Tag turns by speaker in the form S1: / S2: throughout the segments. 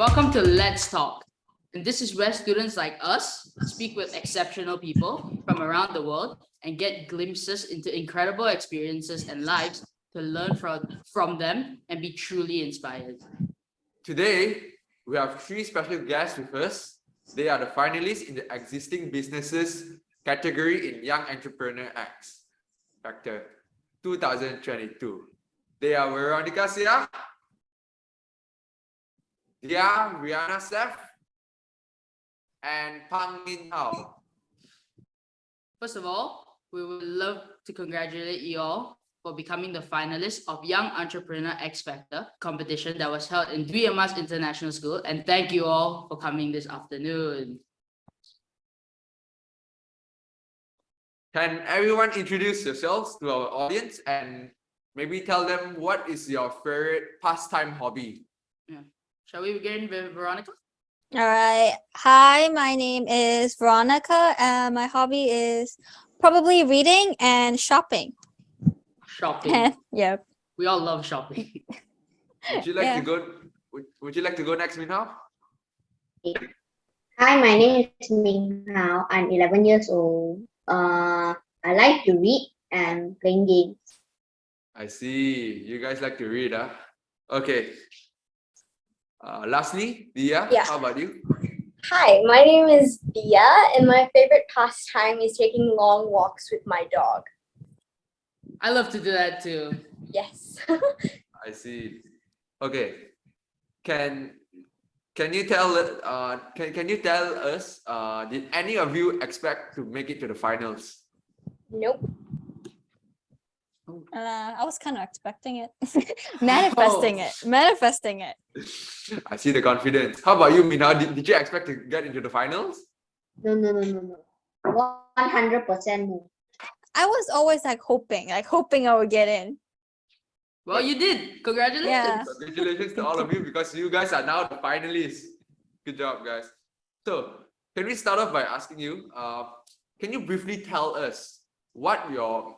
S1: Welcome to Let's Talk. And this is where students like us speak with exceptional people from around the world and get glimpses into incredible experiences and lives to learn from them and be truly inspired.
S2: Today, we have three special guests with us. They are the finalists in the Existing Businesses category in Young Entrepreneur X Factor 2022. They are Veronica Sia, Dia Rihanna Steph, and Pang Min Hao.
S1: First of all, we would love to congratulate you all for becoming the finalists of Young Entrepreneur X Factor competition that was held in Emas International School. And thank you all for coming this afternoon.
S2: Can everyone introduce yourselves to our audience and maybe tell them what is your favorite pastime hobby?
S1: Yeah. Shall we begin with Veronica?
S3: All right. Hi, my name is Veronica, and my hobby is probably reading and shopping.
S1: Shopping.
S3: Yep.
S1: We all love shopping.
S2: Would you like to go? Would you like to go next, Minhao?
S4: Hi, my name is Ming Hao. I'm 11 years old. I like to read and playing games.
S2: I see. You guys like to read, huh? Okay. Lastly, Dia,
S5: Yeah.
S2: how about you?
S5: Hi, my name is Dia, and my favorite pastime is taking long walks with my dog.
S1: I love to do that too.
S5: Yes.
S2: I see. Okay. Can you tell can you tell us did any of you expect to make it to the finals?
S5: Nope.
S3: I was kind of expecting it. Manifesting it.
S2: I see the confidence. How about you, Mina? Did you expect to get into the finals?
S4: No. 100% no.
S3: I was always hoping I would get in.
S1: Well, you did. Congratulations.
S3: Yeah.
S2: Congratulations to all of you because you guys are now the finalists. Good job, guys. So, can we start off by asking you, can you briefly tell us what your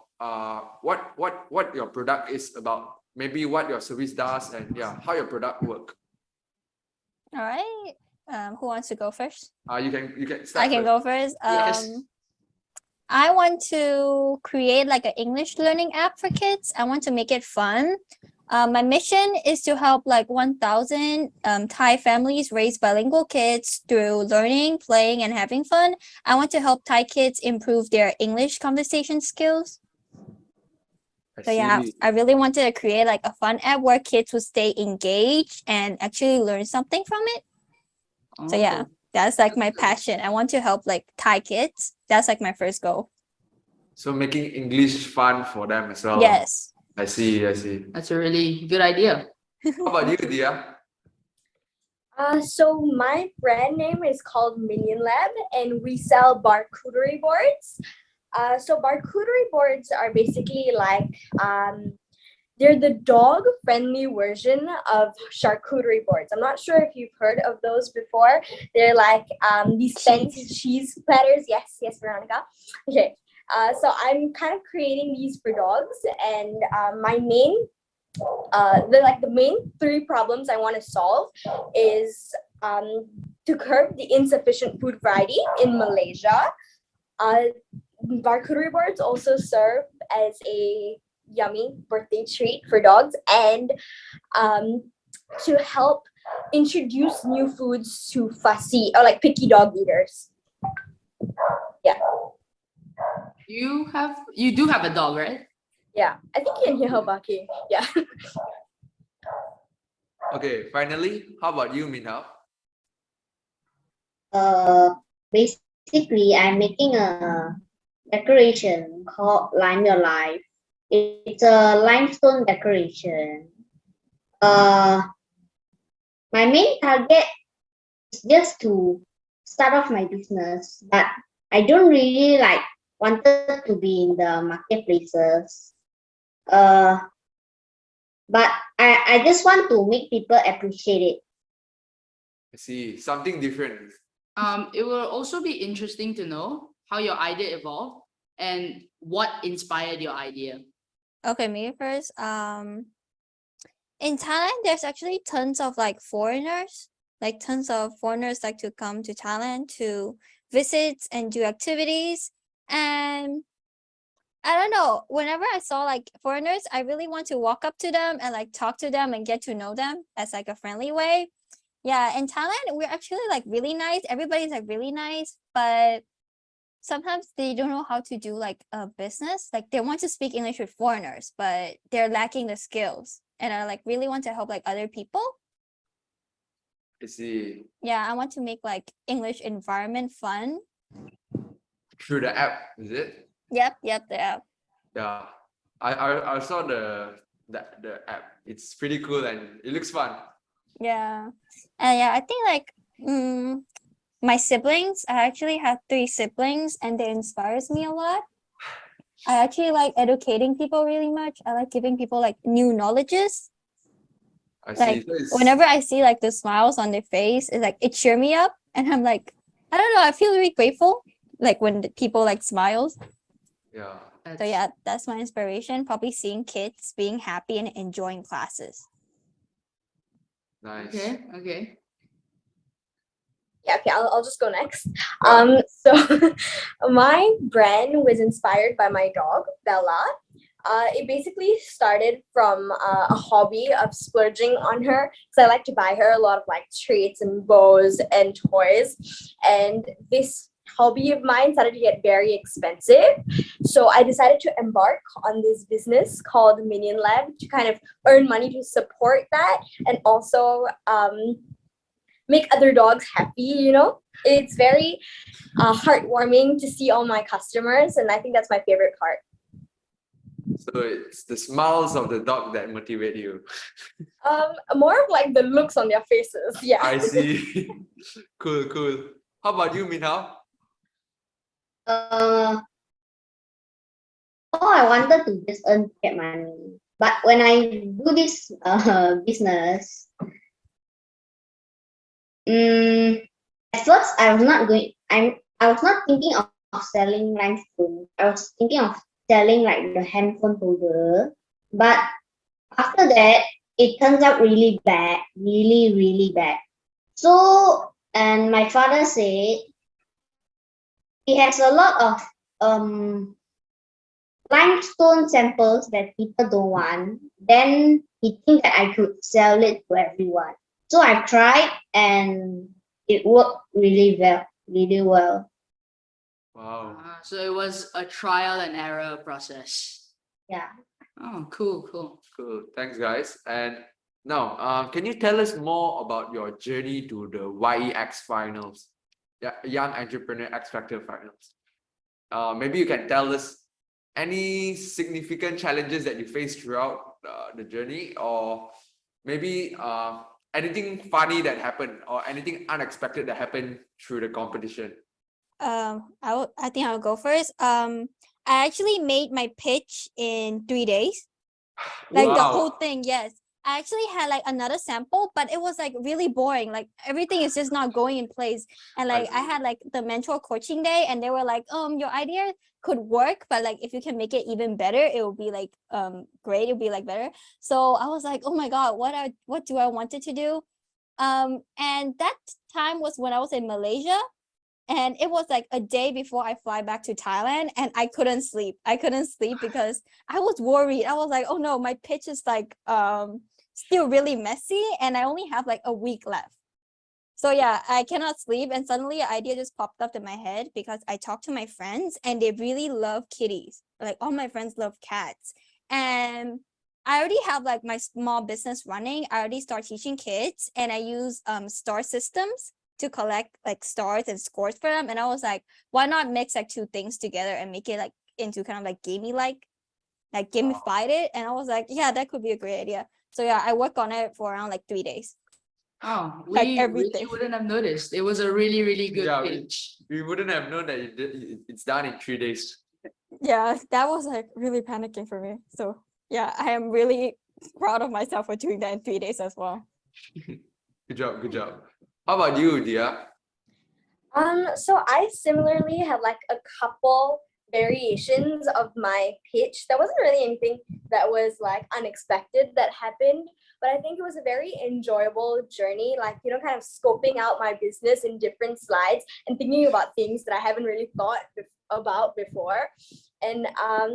S2: product is about? Maybe what your service does and how your product work.
S3: All right. Who wants to go first?
S2: You can start.
S3: I can go first.
S1: Yes.
S3: I want to create an English learning app for kids. I want to make it fun. My mission is to help 1,000 Thai families raise bilingual kids through learning, playing, and having fun. I want to help Thai kids improve their English conversation skills. I really wanted to create a fun app where kids would stay engaged and actually learn something from it. So yeah, that's my passion. I want to help Thai kids. That's my first goal.
S2: So making English fun for them as well.
S3: Yes.
S2: I see.
S1: That's a really good idea.
S2: How about you, Dia?
S5: So my brand name is called Minion Lab, and we sell charcuterie boards. So charcuterie boards are basically they're the dog-friendly version of charcuterie boards. I'm not sure if you've heard of those before. They're these fancy cheese platters. Yes, Veronica. Okay. So I'm kind of creating these for dogs, and my main, the main three problems I want to solve is to curb the insufficient food variety in Malaysia. Charcuterie boards also serve as a yummy birthday treat for dogs, and to help introduce new foods to fussy or picky dog eaters. Yeah.
S1: You do have a dog, right?
S5: Yeah, I think you can hear her barking. Yeah.
S2: Okay, finally, how about you, Minhao?
S4: Basically, I'm making a decoration called Lime Your Life. It's a limestone decoration. My main target is just to start off my business, but I don't really wanted to be in the marketplaces. But I just want to make people appreciate it.
S2: I see. Something different.
S1: It will also be interesting to know how your idea evolved and what inspired your idea.
S3: Okay, me first. In Thailand, there's actually tons of foreigners Like tons of foreigners like to come to Thailand to visit and do activities. And I don't know, whenever I saw like foreigners, I really want to walk up to them and like talk to them and get to know them as like a friendly way. Yeah, in Thailand, we're actually like really nice. Everybody's like really nice, but sometimes they don't know how to do like a business. Like they want to speak English with foreigners, but they're lacking the skills. And I like really want to help like other people.
S2: I see.
S3: Yeah, I want to make like English environment fun.
S2: Through the app, is it?
S3: Yep, the app.
S2: Yeah. I saw the app. It's pretty cool and it looks fun.
S3: Yeah. And yeah, I think like my siblings, I actually have 3 siblings and they inspires me a lot. I actually like educating people really much. I like giving people like new knowledges.
S2: I
S3: Like
S2: see. So it's,
S3: whenever I see like the smiles on their face, it's like it cheer me up and I'm like, I don't know, I feel really grateful like when the people like smiles.
S2: yeah.
S3: So yeah, that's my inspiration, probably seeing kids being happy and enjoying classes.
S2: Nice.
S1: Okay.
S5: Yeah, okay, I'll just go next.
S2: Yeah.
S5: So my brand was inspired by my dog, Bella. It basically started from a hobby of splurging on her. So I like to buy her a lot of like treats and bows and toys. And this hobby of mine started to get very expensive. So I decided to embark on this business called Minion Lab to kind of earn money to support that and also make other dogs happy, you know? It's very heartwarming to see all my customers, and I think that's my favorite part.
S2: So it's the smiles of the dog that motivate you.
S5: More of like the looks on their faces. Yeah.
S2: I see. Cool. How about you, Minhao?
S4: I wanted to just get money. But when I do this business, at first I was not thinking of selling limestone. I was thinking of selling like the handphone holder. But after that, it turns out really bad, really bad. So, and my father said he has a lot of limestone samples that people don't want. Then he think that I could sell it to everyone. So I tried and it worked really well.
S2: Wow.
S1: So it was a trial and error process.
S4: Yeah.
S1: Oh, cool.
S2: Cool. Thanks, guys. And now, can you tell us more about your journey to the YEX finals, Young Entrepreneur X Factor finals? Maybe you can tell us any significant challenges that you faced throughout the journey, or maybe anything funny that happened, or anything unexpected that happened through the competition.
S3: I think I'll go first. I actually made my pitch in 3 days. Like the
S2: Wow.
S3: whole thing, yes. I actually had like another sample, but it was like really boring. Like everything is just not going in place. And like I had like the mentor coaching day and they were like, your idea could work, but like if you can make it even better, it will be like great, it'll be like better. So I was like, oh my God, what do I wanted to do? And that time was when I was in Malaysia. And it was like a day before I fly back to Thailand and I couldn't sleep. Because I was worried. I was like, oh no, my pitch is like still really messy and I only have like a week left. So yeah, I cannot sleep and suddenly an idea just popped up in my head because I talked to my friends and they really love kitties. Like all my friends love cats. And I already have like my small business running. I already start teaching kids and I use star systems to collect like stars and scores for them. And I was like, why not mix like 2 things together and make it like into kind of like gamey like gamified it. And I was like, yeah, that could be a great idea. So yeah, I worked on it for around like 3 days.
S1: Oh,
S3: Like
S1: we
S3: everything.
S1: really wouldn't have noticed. It was a really good
S2: Yeah,
S1: pitch.
S2: we wouldn't have known that it's done in 3 days.
S3: Yeah, that was like really panicking for me. So yeah, I am really proud of myself for doing that in 3 days as well.
S2: Good job. How about you, Dia?
S5: So I similarly had like a couple variations of my pitch. There wasn't really anything that was like unexpected that happened, but I think it was a very enjoyable journey, like, you know, kind of scoping out my business in different slides and thinking about things that I haven't really thought about before. And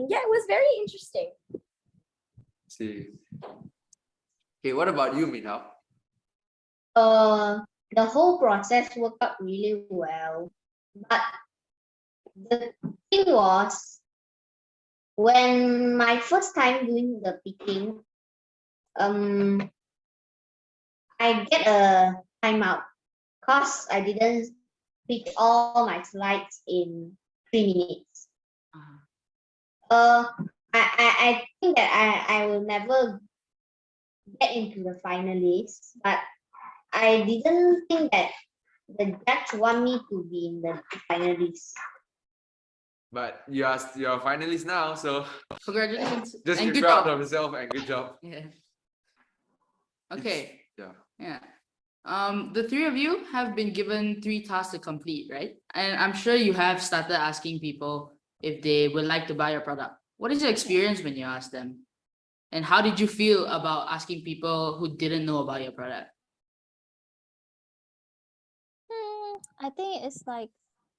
S5: yeah, it was very interesting.
S2: See. Okay, what about you, Minhao?
S4: The whole process worked out really well, but the thing was, when my first time doing the picking, I get a timeout because I didn't pitch all my slides in 3 minutes. I think that I will never get into the finalists, but I didn't think that the judge want me to be in the finalists.
S2: But you're a finalist now, so
S1: Congratulations.
S2: just
S1: and
S2: be
S1: good
S2: proud
S1: job.
S2: of yourself and good job.
S1: Yeah. Okay.
S2: Yeah.
S1: Yeah. The three of you have been given 3 tasks to complete, right? And I'm sure you have started asking people if they would like to buy your product. What is your experience when you ask them? And how did you feel about asking people who didn't know about your product?
S3: I think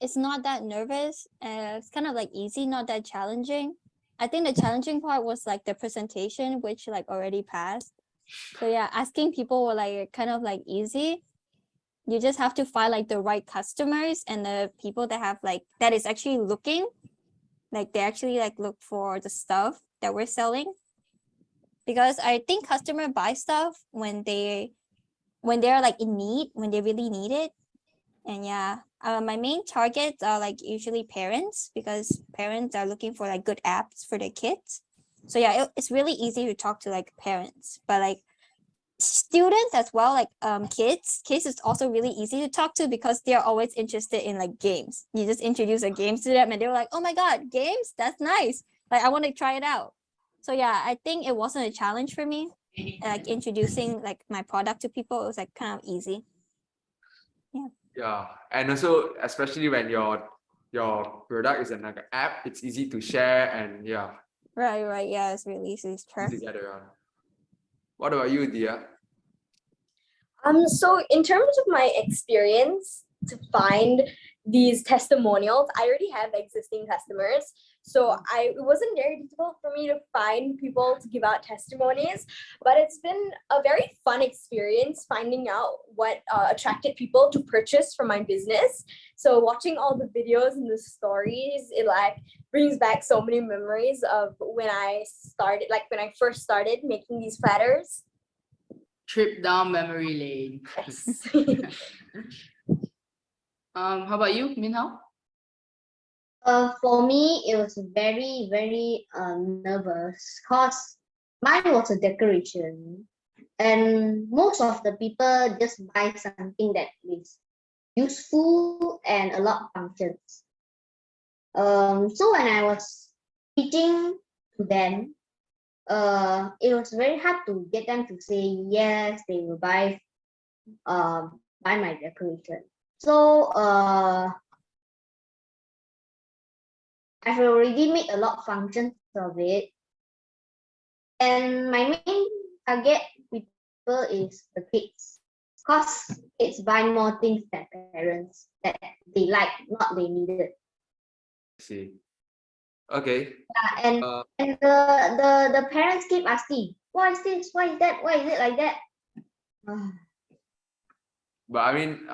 S3: it's not that nervous. It's kind of like easy, not that challenging. I think the challenging part was like the presentation, which like already passed. So yeah, asking people were like kind of like easy. You just have to find like the right customers and the people that have like that is actually looking, like they actually like look for the stuff that we're selling. Because I think customer buy stuff when they're like in need, when they really need it. And yeah, my main targets are like usually parents, because parents are looking for like good apps for their kids. So yeah, it's really easy to talk to like parents, but like students as well, like kids is also really easy to talk to because they're always interested in like games. You just introduce a game to them and they were like, oh my god, games, that's nice, like I want to try it out. So yeah, I think it wasn't a challenge for me, like introducing like my product to people. It was like kind of easy.
S2: Yeah, and also especially when your product is like an app, it's easy to share and yeah,
S3: Right, yeah, it's really easy to
S2: easy
S3: try.
S2: to get around. What about you, Dia?
S5: So in terms of my experience to find these testimonials, I already have existing customers. So it wasn't very difficult for me to find people to give out testimonies, but it's been a very fun experience finding out what attracted people to purchase from my business. So watching all the videos and the stories, it like brings back so many memories of when I first started making these platters.
S1: Trip down memory lane.
S5: Yes.
S1: How about you, Minhao?
S4: For me, it was very, very nervous because mine was a decoration, and most of the people just buy something that is useful and a lot of functions. So when I was teaching to them, it was very hard to get them to say yes, they will buy my decoration. So I've already made a lot of functions of it, and my main target people is the kids, because kids buy more things than parents that they like, not they needed.
S2: See. Okay.
S4: And the parents keep asking, why is this? Why is that? Why is it like that?
S2: But I mean,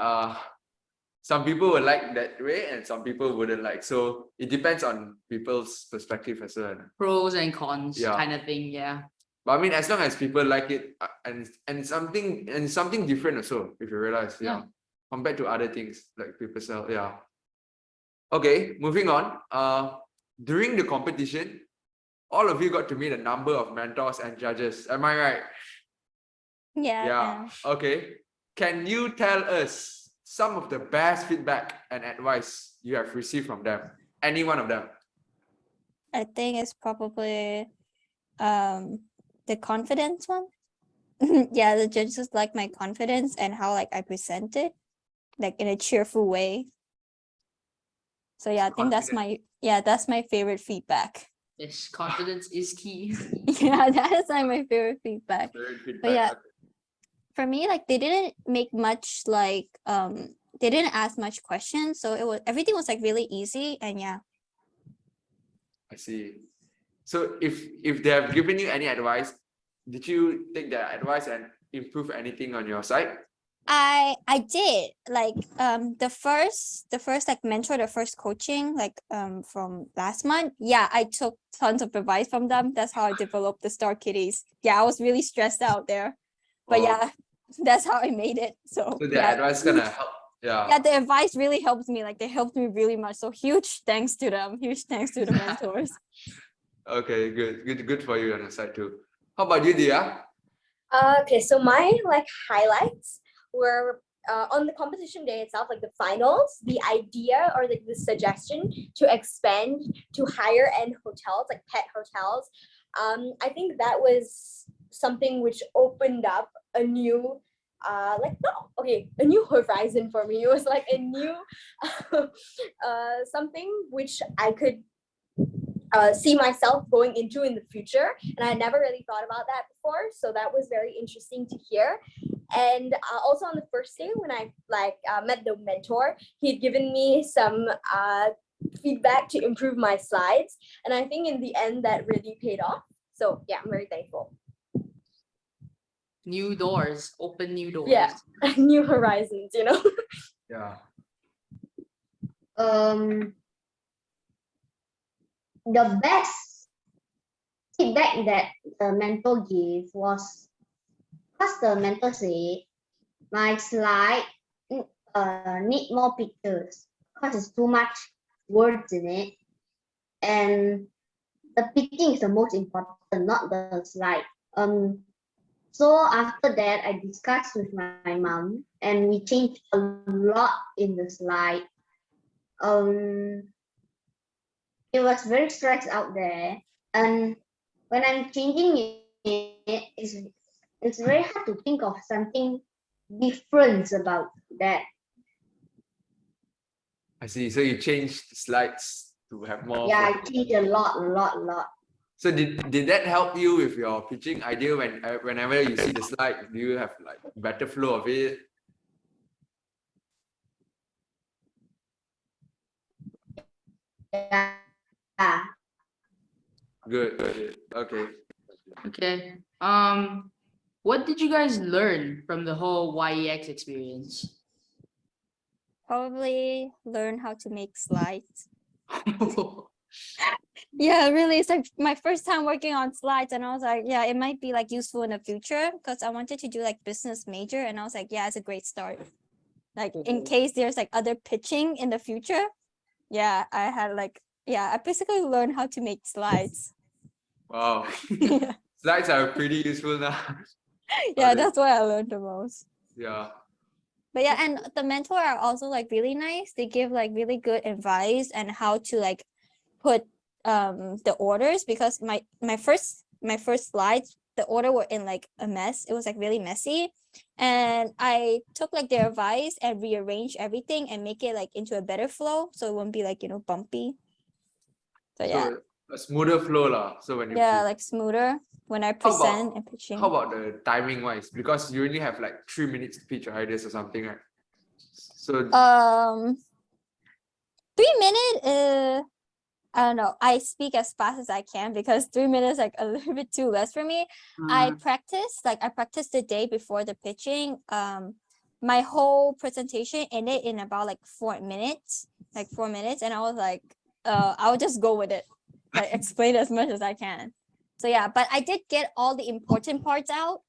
S2: some people will like that way and some people wouldn't like. So it depends on people's perspective as well.
S1: Pros and cons,
S2: Yeah.
S1: kind of thing. Yeah.
S2: But I mean, as long as people like it and something different also, if you realize, yeah, compared to other things like people sell, yeah. Okay, moving on. During the competition, all of you got to meet a number of mentors and judges. Am I right?
S3: Yeah.
S2: Okay. Can you tell us some of the best feedback and advice you have received from them? Any one of them?
S3: I think it's probably the confidence one. Yeah, the judges like my confidence and how like I present it, like in a cheerful way. So yeah, I think that's my yeah, that's my favorite feedback.
S1: Yes, confidence is key.
S3: Yeah, that is like my favorite feedback.
S2: Very feedback.
S3: But yeah,
S2: Okay.
S3: for me, like they didn't make much like they didn't ask much questions, so it was everything was like really easy, and yeah.
S2: I see. So if they have given you any advice, did you take their advice and improve anything on your side?
S3: I did like the first like mentor, the first coaching like from last month. Yeah, I took tons of advice from them. That's how I developed the Star Kitties. Yeah, I was really stressed out there. But
S2: Or-
S3: yeah, that's how I made it. So
S2: So their
S3: yeah,
S2: advice gonna help. Yeah.
S3: yeah, the advice really helped me. Like they helped me really much. So huge thanks to them. Huge thanks to the mentors.
S2: Okay, good for you on your side too. How about you, Dia?
S5: Okay, so my like highlights were on the competition day itself, like the finals, the idea or like the suggestion to expand to higher end hotels, like pet hotels. I think that was something which opened up a new a new horizon for me. It was like a new something which I could see myself going into in the future, and I never really thought about that before, so that was very interesting to hear. And also on the first day when I met the mentor, he had given me some feedback to improve my slides, and I think in the end that really paid off. So yeah, I'm very thankful.
S1: New doors, open new doors.
S5: Yeah. New horizons, you know.
S2: Yeah.
S4: The best feedback that the mentor gave was because the mentor said my slide need more pictures because it's too much words in it, and the picking is the most important, not the slide. So after that, I discussed with my mom, and we changed a lot in the slide. It was very stressed out there, and when I'm changing it's very hard to think of something different about that.
S2: I see. So you changed the slides to have more.
S4: Yeah,
S2: fun.
S4: I changed a lot.
S2: So did that help you with your pitching idea whenever you see the slide, do you have like better flow of it?
S4: Yeah.
S2: Good. Okay.
S1: Okay. What did you guys learn from the whole YEX experience?
S3: Probably learn how to make slides. Yeah, really, it's like my first time working on slides, and I was like, yeah, it might be like useful in the future because I wanted to do like business major, and I was like, yeah, it's a great start. Like in case there's like other pitching in the future. Yeah, I had like, yeah, I basically learned how to make slides.
S2: Wow.
S3: Yeah,
S2: Slides are pretty useful now.
S3: yeah, that's what I learned the most.
S2: Yeah.
S3: But yeah, and the mentor are also like really nice. They give like really good advice and how to like put the orders, because my first slides, the order were in like a mess. It was like really messy, and I took like their advice and rearranged everything and make it like into a better flow, so it won't be like, you know, bumpy. So yeah,
S2: So a smoother flow lah. So when you
S3: yeah,
S2: pitch.
S3: like smoother when I
S2: How about-
S3: present and pitching.
S2: How about the timing wise? Because you only have like 3 minutes to pitch your ideas or something, right? So
S3: 3 minute I don't know. I speak as fast as I can because 3 minutes like a little bit too less for me. I practiced the day before the pitching. My whole presentation ended in about like 4 minutes, and I was like, I'll just go with it, like explain as much as I can. So yeah, but I did get all the important parts out,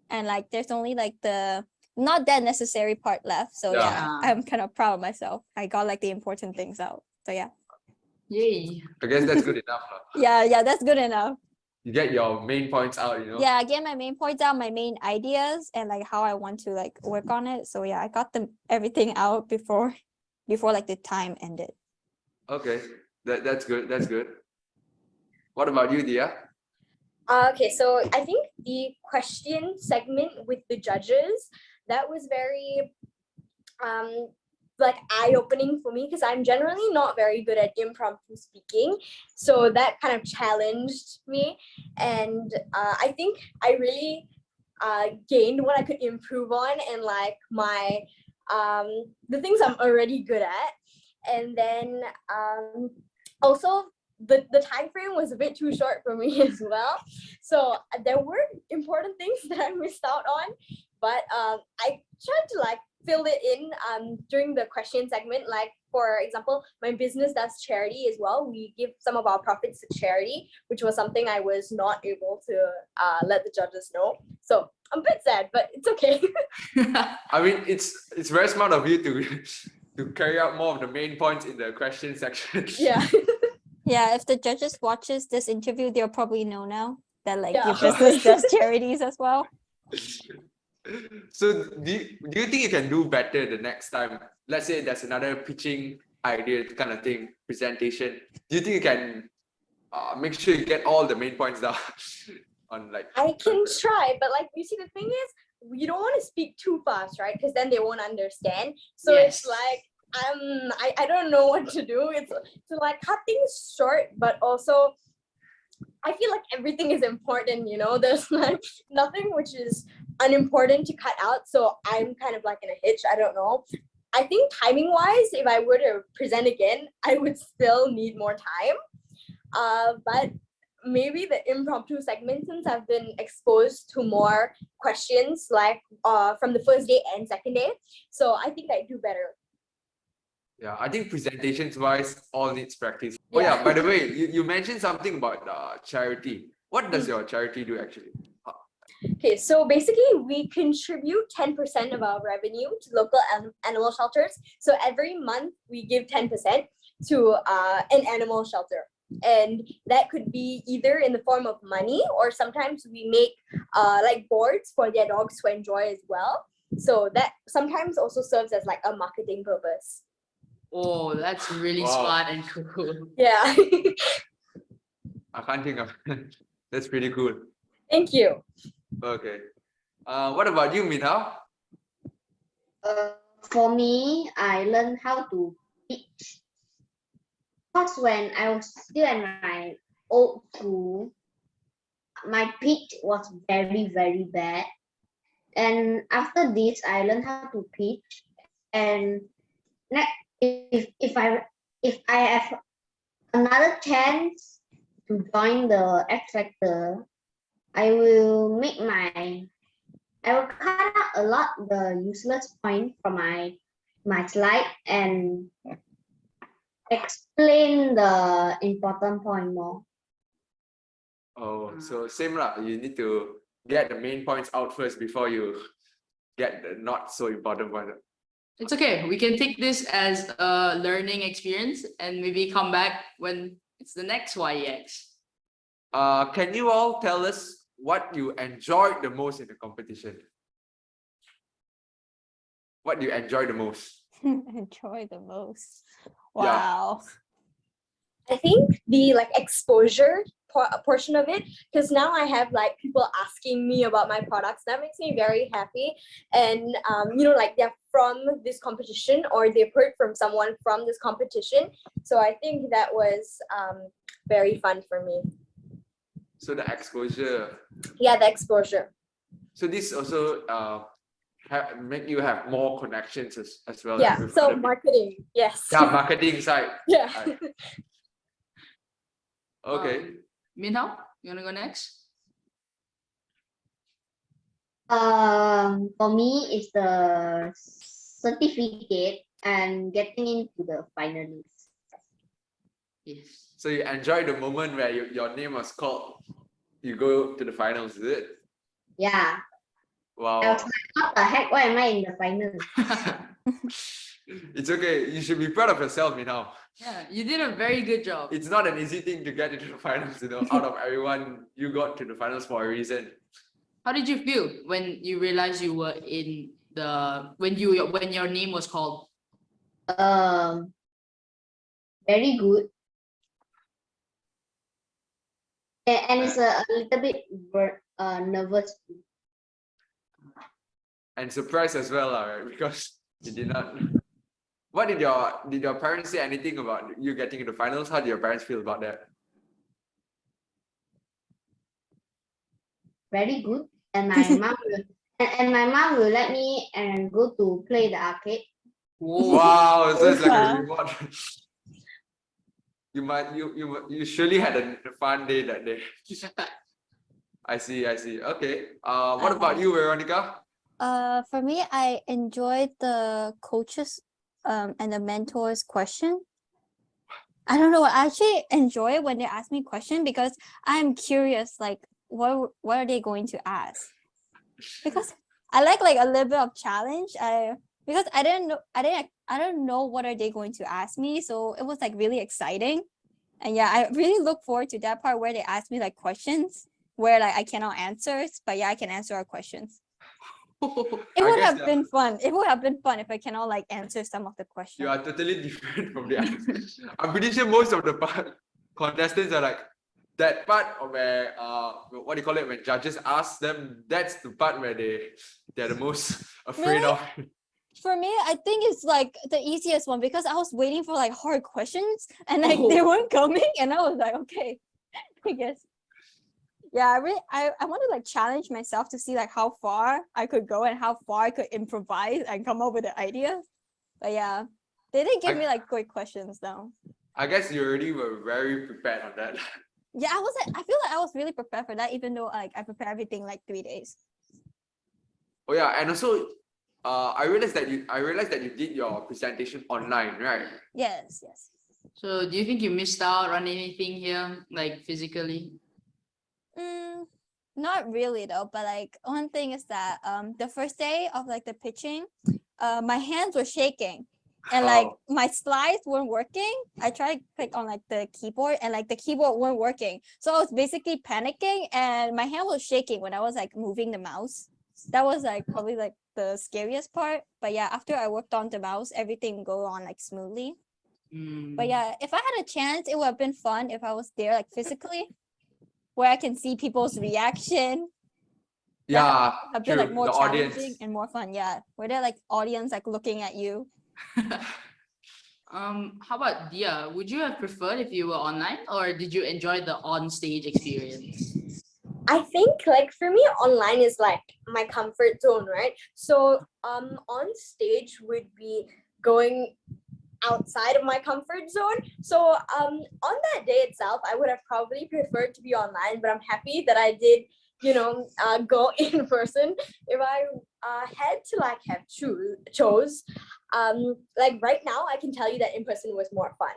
S3: and like there's only like the not that necessary part left. So yeah,
S1: Yeah.
S3: I'm kind of proud of myself. I got like the important things out. So yeah.
S1: Yay.
S2: I guess that's good enough lah.
S3: Yeah, that's good enough.
S2: You get your main points out, you know?
S3: Yeah, I get my main points out, my main ideas, and like how I want to like work on it. So yeah, I got everything out before like the time ended.
S2: Okay. That's good. That's good. What about you, Dia?
S5: Okay, so I think the question segment with the judges, that was very like eye-opening for me because I'm generally not very good at impromptu speaking. So that kind of challenged me. And I think I really gained what I could improve on and like my the things I'm already good at. And then also the time frame was a bit too short for me as well. So there were important things that I missed out on, but I tried to like fill it in during the question segment. Like for example, my business does charity as well. We give some of our profits to charity, which was something I was not able to let the judges know. So I'm a bit sad, but it's okay.
S2: I mean, it's very smart of you to to carry out more of the main points in the question section.
S5: Yeah.
S3: Yeah, if the judges watches this interview, they'll probably know now that like
S5: Yeah,
S3: your business
S5: hopefully.
S3: does charities as well.
S2: So do you think you can do better the next time? Let's say there's another pitching idea kind of thing, presentation. Do you think you can make sure you get all the main points down on like?
S5: I can try, but like you see, the thing is, you don't want to speak too fast, right? Because then they won't understand. So it's
S1: Yes.
S5: like I don't know what to do. It's to like cut things short, but also I feel like everything is important, you know. There's like nothing which is unimportant to cut out. So I'm kind of like in a hitch. I don't know. I think timing wise, if I were to present again, I would still need more time. But maybe the impromptu segments, since I've been exposed to more questions like from the first day and second day, so I think I do better.
S2: Yeah, I think presentations wise, all needs practice. Oh
S5: Yeah.
S2: yeah, by the way, you mentioned something about charity. What does your charity do actually?
S5: Okay, so basically we contribute 10% of our revenue to local animal shelters. So every month we give 10% to an animal shelter. And that could be either in the form of money, or sometimes we make like boards for their dogs to enjoy as well. So that sometimes also serves as like a marketing purpose.
S1: Oh, that's really
S2: Wow.
S1: smart and cool.
S5: Yeah.
S2: I can't think of. That's pretty cool.
S5: Thank you.
S2: Okay. What about you, Minhao?
S4: For me, I learned how to pitch. Because when I was still in my old school, my pitch was very, very bad. And after this, I learned how to pitch. And if I have another chance to join the X Factor, I will cut out a lot the useless point from my slide and explain the important point more.
S2: Oh, so same lah. You need to get the main points out first before you get the not so important one.
S1: It's okay. We can take this as a learning experience and maybe come back when it's the next YEX.
S2: Can you all tell us what you enjoyed the most in the competition? What do you enjoy the most?
S3: Enjoy the most.
S2: Yeah.
S3: Wow.
S5: I think the like exposure portion of it, because now I have like people asking me about my products. That makes me very happy. And you know, like they're from this competition or they've heard from someone from this competition. So I think that was very fun for me.
S2: So the exposure.
S5: Yeah, the exposure.
S2: So this also make you have more connections as well.
S5: Yeah.
S2: with
S5: So
S2: other people.
S5: marketing. Yes.
S2: Yeah, marketing side.
S5: Yeah.
S2: Okay.
S1: Minhao, you wanna go next?
S4: For me, it's the certificate and getting into the finalists.
S1: Yes.
S2: So you enjoy the moment where your name was called. You go to the finals, is it?
S4: Yeah. I
S2: Wow.
S4: was like, what the heck? Why am I in the finals?
S2: It's okay. You should be proud of yourself, Minhao.
S1: Yeah, you did a very good job.
S2: It's not an easy thing to get into the finals, you know. Out of everyone, you got to the finals for a reason.
S1: How did you feel when you realized you were in the when your name was called?
S4: Very good. And it's a little bit nervous.
S2: And surprised as well, right? Because you did not. What did your parents say anything about you getting into finals? How did your parents feel about that?
S4: Very good. And my mom will and my mom will let me and go to play the arcade.
S1: Whoa.
S2: Wow, so it's like a
S3: Wow.
S2: reward. You surely had a fun day that day. I see. Okay. What about you, Veronica?
S3: For me, I enjoyed the coaches and the mentors question. I don't know. I actually enjoy it when they ask me question because I'm curious, like what are they going to ask? Because I like a little bit of challenge. Because I don't know what are they going to ask me. So it was like really exciting. And yeah, I really look forward to that part where they ask me like questions where like I cannot answer, but yeah, I can answer our questions. It
S2: I
S3: would
S2: guess,
S3: have been fun. It would have been fun if I cannot like answer some of the questions.
S2: you are totally different from the others. I'm pretty sure most of the contestants are like that part where what do you call it, when judges ask them, that's the part where they're the most afraid
S3: Really?
S2: of.
S3: For me, I think it's like the easiest one because I was waiting for like hard questions and like they
S1: Oh.
S3: weren't coming, and I was like, okay, I guess. Yeah, I want to like challenge myself to see like how far I could go and how far I could improvise and come up with the ideas. But yeah, they didn't give me like great questions though.
S2: I guess you already were very prepared on that.
S3: Yeah, I feel like I was really prepared for that, even though like I prepared everything like 3 days.
S2: Oh yeah, and also I realized that you did your presentation online, right?
S3: Yes.
S1: So do you think you missed out on anything here, like physically?
S3: Not really though, but like one thing is that the first day of like the pitching, my hands were shaking and like
S2: Oh.
S3: my slides weren't working. I tried to click on like the keyboard and like the keyboard weren't working. So I was basically panicking and my hand was shaking when I was like moving the mouse. That was like probably like the scariest part. But yeah, after I worked on the mouse, everything go on like smoothly. But yeah, if I had a chance, it would have been fun if I was there like physically, where I can see people's reaction.
S2: Yeah,
S3: A bit like
S2: true.
S3: more
S2: The
S3: challenging
S2: audience.
S3: and more fun. Yeah, where they're like audience like looking at you.
S1: How about Dia? Would you have preferred if you were online, or did you enjoy the on-stage experience?
S5: I think like for me online is like my comfort zone, right? So on stage would be going outside of my comfort zone. So on that day itself, I would have probably preferred to be online, but I'm happy that I did, go in person. If I had to like have chose, like right now, I can tell you that in person was more fun.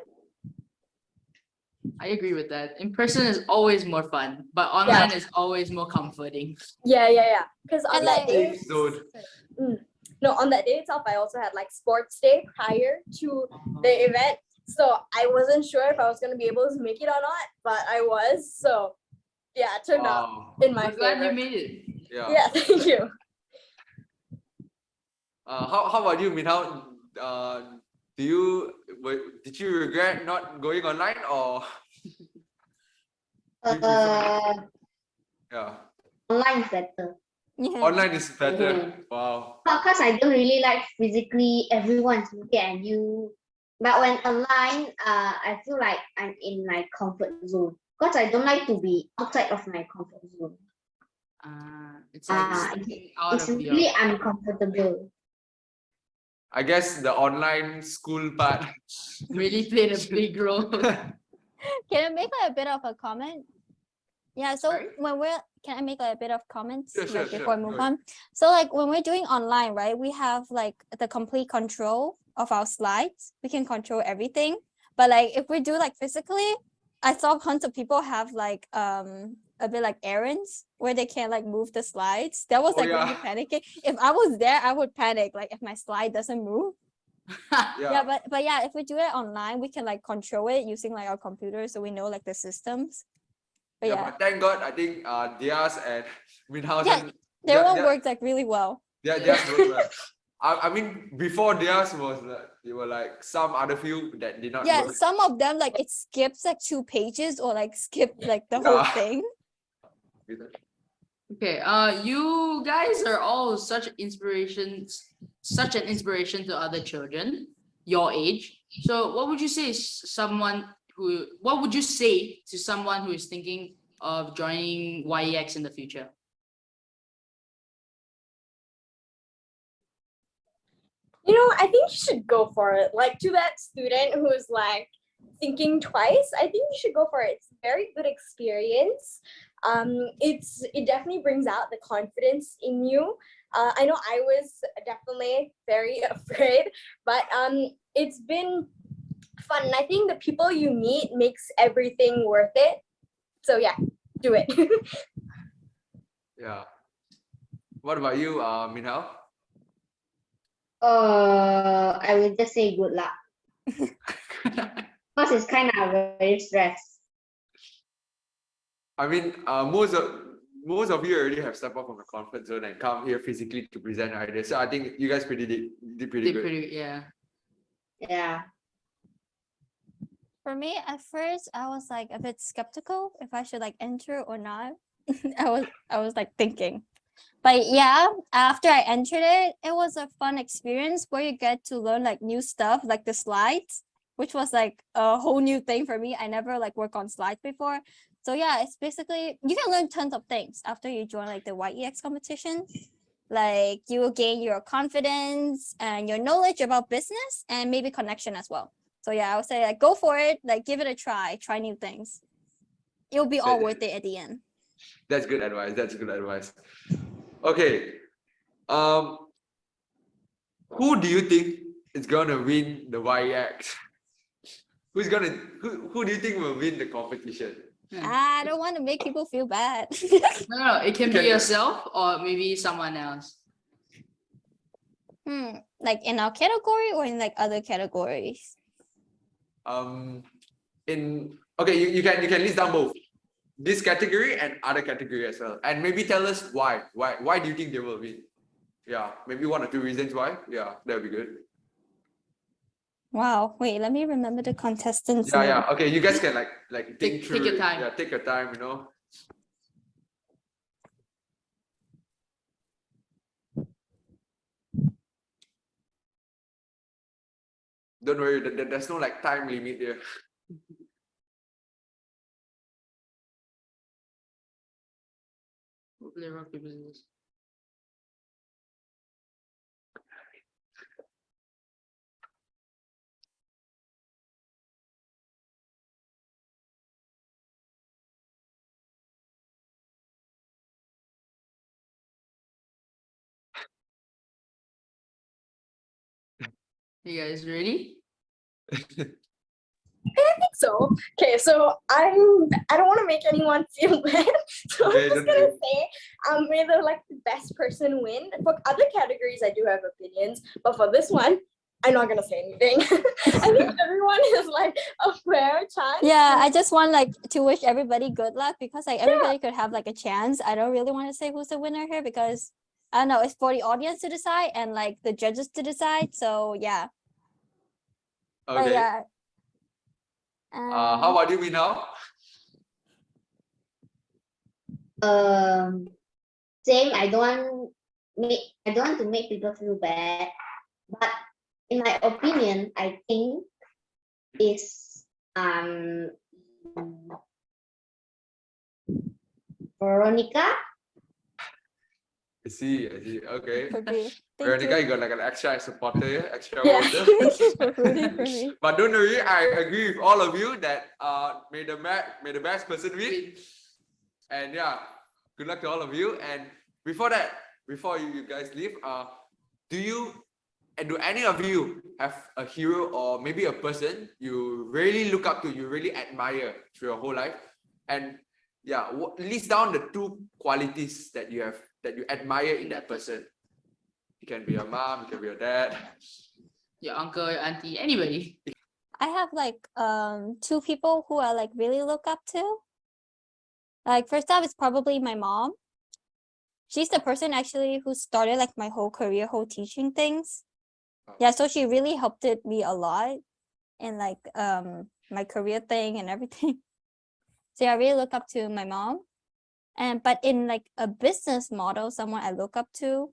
S1: I agree with that. In person is always more fun, but online is always more comforting.
S5: Yeah. Because on
S3: And
S5: that
S3: like-
S5: day,
S2: Safe zone.
S5: no, on that day itself, I also had like sports day prior to the event. So I wasn't sure if I was gonna be able to make it or not, but I was. So yeah, it turned out
S2: Wow.
S5: in my
S1: I'm glad you
S5: favor.
S1: made it.
S2: Yeah.
S5: Yeah, thank you.
S2: How about you, Minhao? Did you regret not going online, or yeah,
S4: Online is better.
S3: Yeah.
S2: online is better? Wow.
S4: Because I don't really like physically everyone's looking at you. But when online, I feel like I'm in my comfort zone. Because I don't like to be outside of my comfort zone.
S1: It's like stepping out
S4: It's
S1: of
S4: really
S1: your.
S4: uncomfortable.
S2: I guess the online school part.
S1: Really played a big role.
S3: Can I make like a bit of a comment? Yeah, so
S1: Sorry?
S3: can I make like a bit of comments
S2: Yeah, sure,
S3: like before
S2: sure,
S3: I move
S2: go ahead.
S3: on? So like when we're doing online, right, we have like the complete control of our slides. We can control everything. But like if we do like physically, I saw tons of people have like a bit like errands where they can't like move the slides. That was
S2: Oh,
S3: like really
S2: yeah.
S3: panicking. If I was there, I would panic like if my slide doesn't move. Yeah, but yeah, if we do it online, we can like control it using like our computer, so we know like the systems. But yeah,
S2: But thank God, I think Diaz and Minhao,
S3: Yeah, their one worked like really well.
S2: Diaz worked well. I mean, before Diaz was there were like some other few that did not
S3: Yeah,
S2: work.
S3: some of them like it skips like 2 pages or like skip like the whole
S2: Yeah.
S3: thing.
S1: Okay, you guys are all such an inspiration to other children. your age. So what would you say what would you say to someone who is thinking of joining YEX in the future?
S5: I think you should go for it. Like, to that student who's like thinking twice, I think you should go for it. It's a very good experience. It definitely brings out the confidence in you. I know I was definitely very afraid, but it's been fun. And I think the people you meet makes everything worth it. So yeah, do it.
S2: Yeah. What about you, Minhao?
S4: I will just say good luck. Because it's kind of very stressed.
S2: I mean, most of you already have stepped out from the comfort zone and come here physically to present ideas. So I think you guys did pretty good.
S1: Yeah.
S4: Yeah.
S3: For me, at first, I was like a bit skeptical if I should like enter or not. I was like thinking. But yeah, after I entered it, it was a fun experience where you get to learn like new stuff, like the slides, which was like a whole new thing for me. I never like worked on slides before. So yeah, it's basically you can learn tons of things after you join like the YEX competition. Like you will gain your confidence and your knowledge about business and maybe connection as well. So yeah, I would say like go for it, like give it a try new things. It'll be all worth it at the end.
S2: That's good advice. That's good advice. Okay. Who do you think is gonna win the YEX? Who do you think will win the competition?
S3: I don't want to make people feel bad.
S1: No, it can be
S2: Okay.
S1: yourself or maybe someone else.
S3: Like in our category or in like other categories?
S2: You can list down both this category and other category as well, and maybe tell us why do you think they will win? Yeah, maybe 1 or 2 reasons why. Yeah, that would be good.
S3: Wow, wait, let me remember the contestants.
S2: Yeah. Okay, you guys can like think
S1: Take
S2: through
S1: your
S2: it.
S1: time.
S2: Yeah, take your time. Don't worry, there's no like time limit here.
S1: Hopefully rock, paper, scissors. You guys ready?
S5: So okay, so I don't want to make anyone feel bad, so
S2: Okay,
S5: I'm just gonna say may the best person win. For other categories I do have opinions, but for this one I'm not gonna say anything. I think everyone is like a fair chance.
S3: Yeah, I just want like to wish everybody good luck because like everybody could have like a chance. I don't really want to say who's the winner here because I don't know, it's for the audience to decide and like the judges to decide. So yeah. But
S2: Okay.
S3: yeah.
S2: How about you, Minhao?
S4: Same. I don't want to make people feel bad, but in my opinion, I think is Veronica.
S2: I see. Okay.
S3: could be. Thank
S2: Veronica,
S3: you.
S2: you got like an extra supporter here, extra
S5: Yeah.
S2: voter.
S3: Thank you for rooting for me.
S2: But don't worry, I agree with all of you that may the best person win. And yeah, good luck to all of you. And before you guys leave, do any of you have a hero or maybe a person you really look up to, you really admire through your whole life? And yeah, list down the 2 qualities that you admire in that person. It can be your mom, it can be your dad,
S1: Your uncle, your auntie, anybody.
S3: I have like 2 people who I like really look up to. Like first off, it's probably my mom. She's the person actually who started like my whole career, whole teaching things. Yeah, so she really helped me a lot in like my career thing and everything. So yeah, I really look up to my mom. But in like a business model, someone I look up to,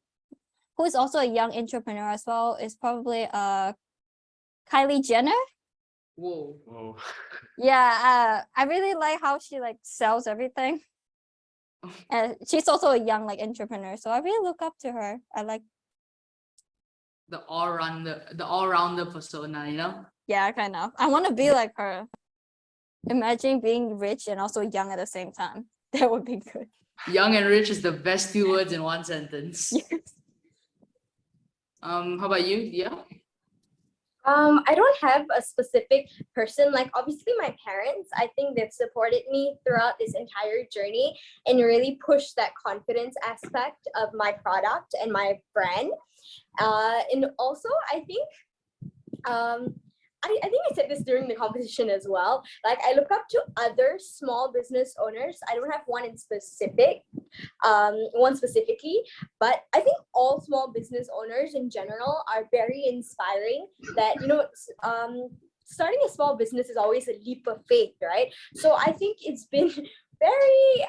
S3: who is also a young entrepreneur as well, is probably Kylie Jenner.
S1: Whoa.
S2: Whoa.
S3: Yeah, I really like how she like sells everything. And she's also a young like entrepreneur, so I really look up to her. I like,
S1: The all-rounder persona, you know?
S3: yeah, kind of. I want to be like her. Imagine being rich and also young at the same time. That would be good.
S1: Young and rich is the best two words in one sentence. How about you? Yeah.
S5: I don't have a specific person. Like obviously my parents, I think they've supported me throughout this entire journey and really pushed that confidence aspect of my product and my brand. And also I think I think I said this during the competition as well. Like I look up to other small business owners. I don't have one specifically, but I think all small business owners in general are very inspiring. That starting a small business is always a leap of faith, right? So I think it's been very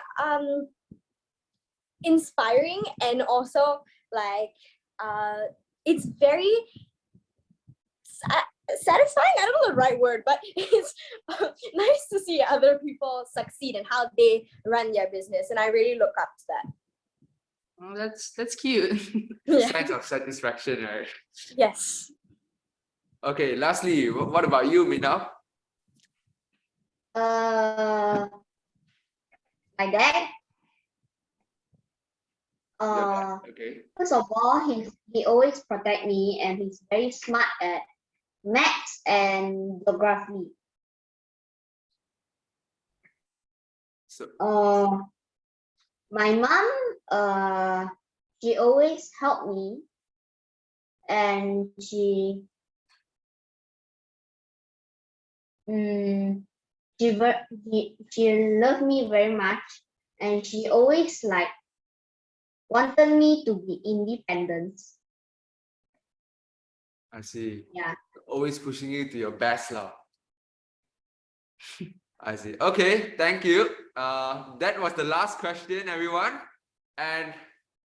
S5: inspiring, and also like it's very satisfying. I don't know the right word, but it's nice to see other people succeed and how they run their business, and I really look up to that.
S1: Oh, that's cute.
S5: Yeah.
S2: Sense of satisfaction, right?
S5: Yes.
S2: Okay, lastly, what about you, Mina?
S4: My dad.
S2: Your dad, okay.
S4: First of all, he always protect me, and he's very smart at maths and geography.
S2: So,
S4: My mom, she always helped me, and she loved me very much, and she always like wanted me to be independent.
S2: I see.
S4: Yeah.
S2: Always pushing you to your best, lah. I see. Okay, thank you. That was the last question, everyone. And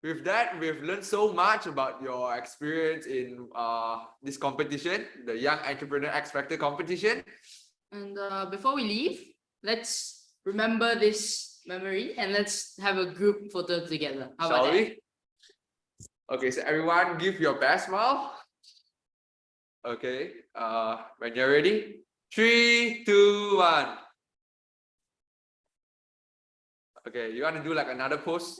S2: with that, we've learned so much about your experience in this competition, the Young Entrepreneur X Factor competition.
S1: And before we leave, let's remember this memory and let's have a group photo together. How
S2: Shall
S1: about that?
S2: we? Okay, so everyone give your best smile. Okay, when you're ready, 3, 2, 1. Okay, you want to do like another pose?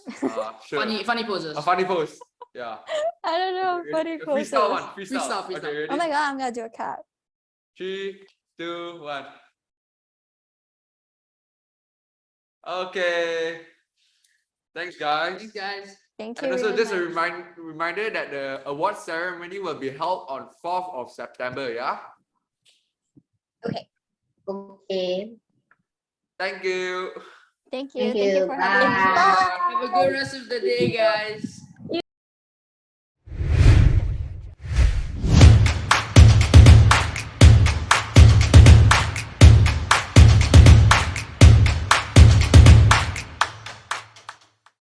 S2: Sure.
S1: Funny poses.
S2: A funny pose. Yeah.
S3: I don't know.
S2: Okay,
S3: Funny
S2: ready? Freestyle one.
S3: poses.
S2: Freestyle.
S1: Freestyle.
S2: Okay, ready?
S3: Oh my god, I'm gonna do a cat.
S2: 3, 2, 1. Okay. Thanks, guys.
S1: Thanks, guys.
S3: Thank you.
S2: And also
S3: really
S2: just a
S3: much.
S2: reminder that the award ceremony will be held on 4th of September, yeah?
S4: Okay.
S2: Thank you.
S3: Thank you.
S4: Thank
S3: Thank you
S4: you.
S3: for having me.
S4: Bye.
S1: Have a good rest of the day, guys.